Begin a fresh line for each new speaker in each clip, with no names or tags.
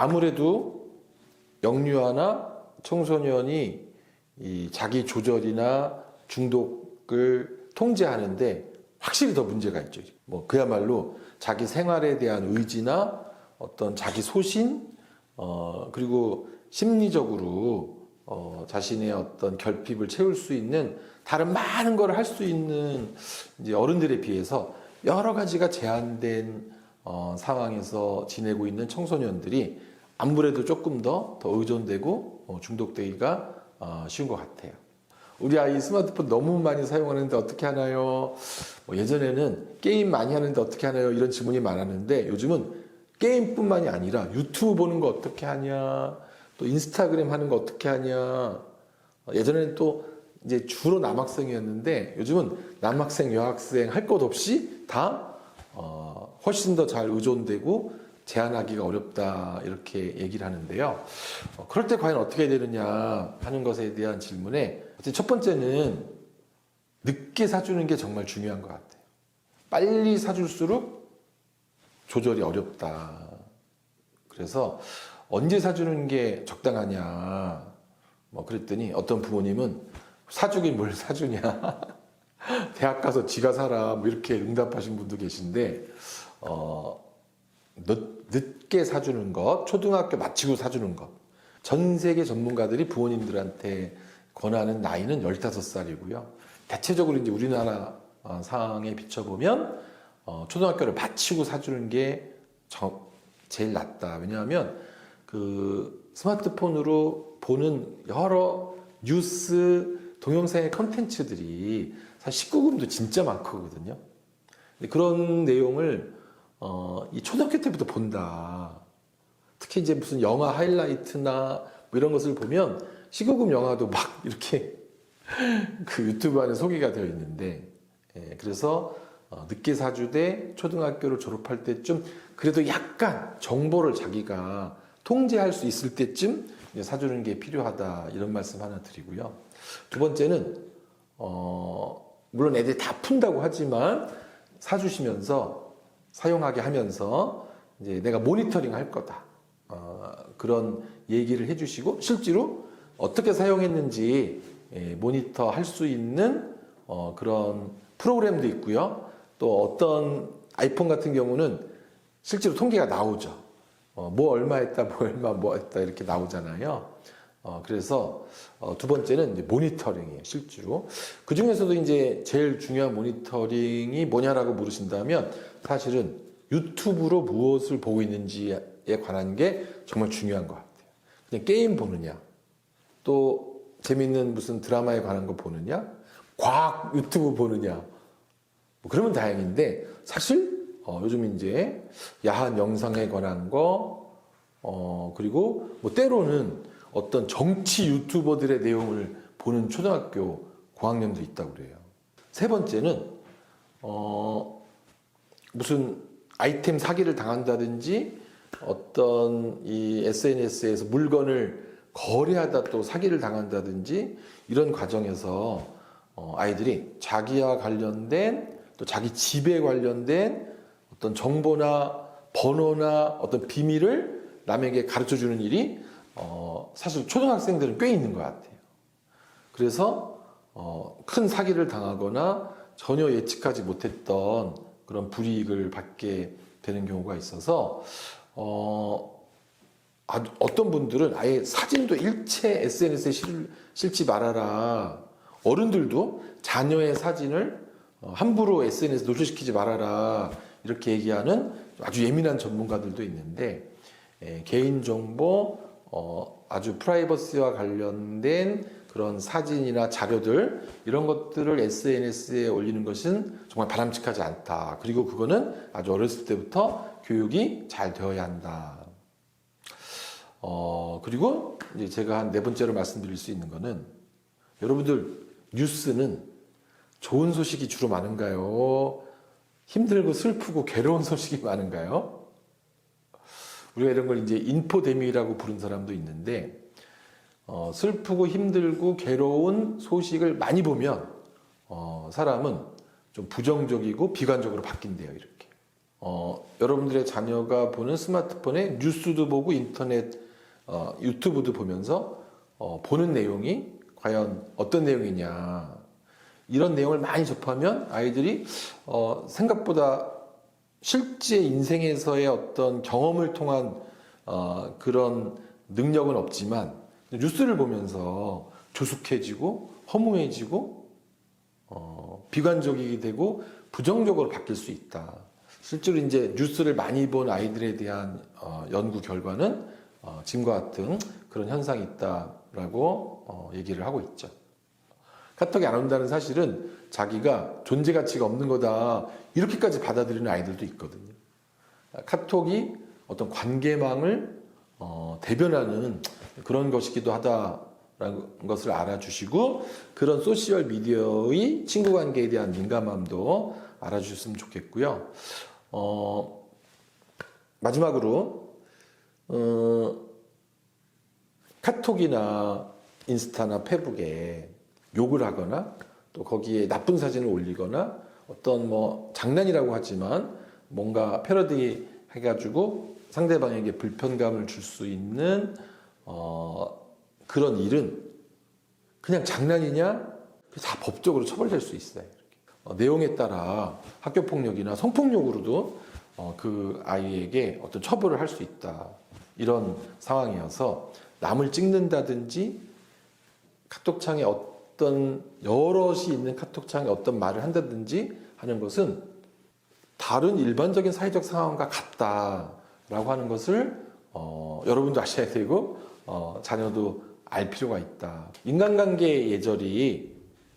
아무래도 영유아나 청소년이 이 자기 조절이나 중독을 통제하는데 확실히 더 문제가 있죠. 뭐 그야말로 자기 생활에 대한 의지나 어떤 자기 소신, 그리고 심리적으로 자신의 어떤 결핍을 채울 수 있는 다른 많은 걸 할 수 있는 이제 어른들에 비해서 여러 가지가 제한된 상황에서 지내고 있는 청소년들이 아무래도 조금 더 의존되고 중독되기가 쉬운 것 같아요. 우리 아이 스마트폰 너무 많이 사용하는데 어떻게 하나요? 예전에는 게임 많이 하는데 어떻게 하나요? 이런 질문이 많았는데 요즘은 게임뿐만이 아니라 유튜브 보는 거 어떻게 하냐, 또 인스타그램 하는 거 어떻게 하냐. 예전에는 또 이제 주로 남학생이었는데 요즘은 남학생, 여학생 할 것 없이 다 훨씬 더 잘 의존되고 제한하기가 어렵다 이렇게 얘기를 하는데요. 그럴 때 과연 어떻게 해야 되느냐 하는 것에 대한 질문에 첫 번째는 늦게 사주는 게 정말 중요한 것 같아요. 빨리 사줄수록 조절이 어렵다. 그래서 언제 사주는 게 적당하냐 그랬더니 어떤 부모님은 사주긴 뭘 사주냐 대학 가서 지가 사라 이렇게 응답하신 분도 계신데 늦게 사주는 것, 초등학교 마치고 사주는 것. 전 세계 전문가들이 부모님들한테 권하는 나이는 15살이고요. 대체적으로 이제 우리나라 상황에 비춰보면 초등학교를 마치고 사주는 게 제일 낫다. 왜냐하면 그 스마트폰으로 보는 여러 뉴스, 동영상의 컨텐츠들이 사실 19금도 진짜 많거든요. 그런 내용을 이 초등학교 때부터 본다. 특히 이제 무슨 영화 하이라이트나 이런 것을 보면 19금 영화도 막 이렇게 그 유튜브 안에 소개가 되어 있는데, 그래서 늦게 사주되 초등학교를 졸업할 때쯤 그래도 약간 정보를 자기가 통제할 수 있을 때쯤 사주는 게 필요하다 이런 말씀 하나 드리고요. 두 번째는 물론 애들이 다 푼다고 하지만 사주시면서 사용하게 하면서 이제 내가 모니터링 할 거다. 그런 얘기를 해주시고 실제로 어떻게 사용했는지 모니터 할 수 있는 그런 프로그램도 있고요. 또 어떤 아이폰 같은 경우는 실제로 통계가 나오죠. 뭐 얼마 했다, 뭐 했다 이렇게 나오잖아요. 그래서 두 번째는 이제 모니터링이에요, 실제로. 그 중에서도 이제 제일 중요한 모니터링이 뭐냐라고 물으신다면 사실은 유튜브로 무엇을 보고 있는지에 관한 게 정말 중요한 것 같아요. 그냥 게임 보느냐, 또 재밌는 무슨 드라마에 관한 거 보느냐, 과학 유튜브 보느냐, 그러면 다행인데 사실 요즘 이제 야한 영상에 관한 거, 그리고 뭐 때로는 어떤 정치 유튜버들의 내용을 보는 초등학교 고학년도 있다고 그래요. 세 번째는 무슨 아이템 사기를 당한다든지 어떤 이 SNS에서 물건을 거래하다 또 사기를 당한다든지 이런 과정에서 아이들이 자기와 관련된 또 자기 집에 관련된 어떤 정보나 번호나 어떤 비밀을 남에게 가르쳐주는 일이 사실 초등학생들은 꽤 있는 것 같아요. 그래서 큰 사기를 당하거나 전혀 예측하지 못했던 그런 불이익을 받게 되는 경우가 있어서 어떤 분들은 아예 사진도 일체 SNS에 실지 말아라. 어른들도 자녀의 사진을 함부로 SNS에 노출시키지 말아라. 이렇게 얘기하는 아주 예민한 전문가들도 있는데 개인정보, 아주 프라이버시와 관련된 그런 사진이나 자료들 이런 것들을 SNS에 올리는 것은 정말 바람직하지 않다. 그리고 그거는 아주 어렸을 때부터 교육이 잘 되어야 한다. 그리고 이제 제가 한 네 번째로 말씀드릴 수 있는 거는 여러분들 뉴스는 좋은 소식이 주로 많은가요? 힘들고 슬프고 괴로운 소식이 많은가요? 우리가 이런 걸 이제 인포데믹이라고 부른 사람도 있는데 슬프고 힘들고 괴로운 소식을 많이 보면 사람은 좀 부정적이고 비관적으로 바뀐대요, 이렇게. 여러분들의 자녀가 보는 스마트폰에 뉴스도 보고 인터넷, 유튜브도 보면서 보는 내용이 과연 어떤 내용이냐. 이런 내용을 많이 접하면 아이들이 생각보다 실제 인생에서의 어떤 경험을 통한 그런 능력은 없지만 뉴스를 보면서 조숙해지고 허무해지고 비관적이 되고 부정적으로 바뀔 수 있다. 실제로 이제 뉴스를 많이 본 아이들에 대한 연구 결과는 지금과 같은 그런 현상이 있다라고 얘기를 하고 있죠. 카톡이 안 온다는 사실은 자기가 존재 가치가 없는 거다 이렇게까지 받아들이는 아이들도 있거든요. 카톡이 어떤 관계망을 대변하는 그런 것이기도 하다라는 것을 알아주시고 그런 소셜 미디어의 친구 관계에 대한 민감함도 알아주셨으면 좋겠고요. 마지막으로 카톡이나 인스타나 페북에 욕을 하거나 또 거기에 나쁜 사진을 올리거나 어떤 장난이라고 하지만 뭔가 패러디 해가지고 상대방에게 불편감을 줄 수 있는 그런 일은 그냥 장난이냐? 다 법적으로 처벌될 수 있어요. 내용에 따라 학교폭력이나 성폭력으로도 그 아이에게 어떤 처벌을 할 수 있다. 이런 상황이어서 남을 찍는다든지 카톡창에 어떤 여럿이 있는 카톡창에 어떤 말을 한다든지 하는 것은 다른 일반적인 사회적 상황과 같다라고 하는 것을 여러분도 아셔야 되고 자녀도 알 필요가 있다. 인간관계의 예절이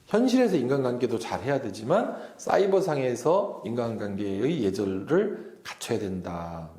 현실에서 인간관계도 잘 해야 되지만 사이버상에서 인간관계의 예절을 갖춰야 된다.